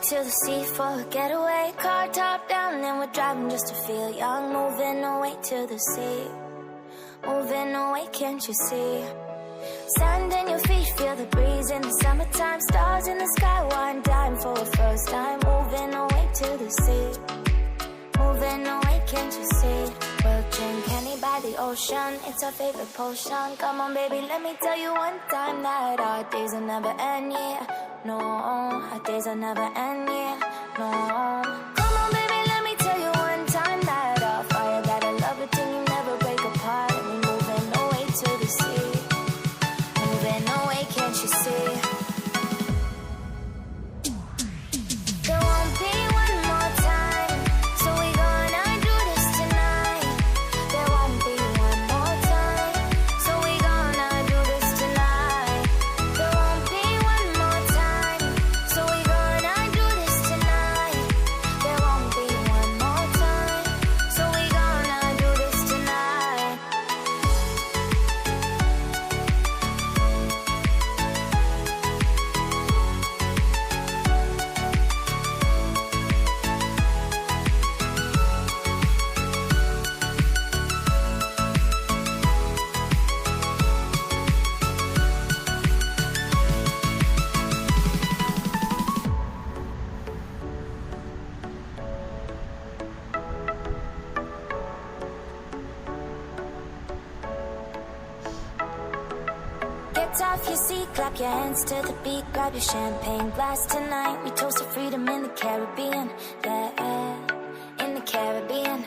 to the sea for a getaway. Car top down and we're driving just to feel young. Moving away to the sea, moving away, can't you see? Sand in your feet, feel the breeze in the summertime. Stars in the sky, one dime for a first time. Moving away to the sea, moving away, can't you see? We'll drink Henny by the ocean, it's our favorite potion. Come on baby, let me tell you one time that our days will never end, yeah. No, our days will never end, yeah. No. Come on baby, let me tell you one time that our fire got a love it till you never break apart. And we moving away to the sea, moving away, can't you see? There won't be one more time, so we gonna do this tonight. There won't be one more time, so we gonna do this tonight. There won't be one more time, so we gonna do this tonight. There won't be one more time, so we gonna do this tonight. Get off your seat, clap your hands to the beat, grab your champagne glass tonight. We toast to freedom in the Caribbean, yeah, in the Caribbean.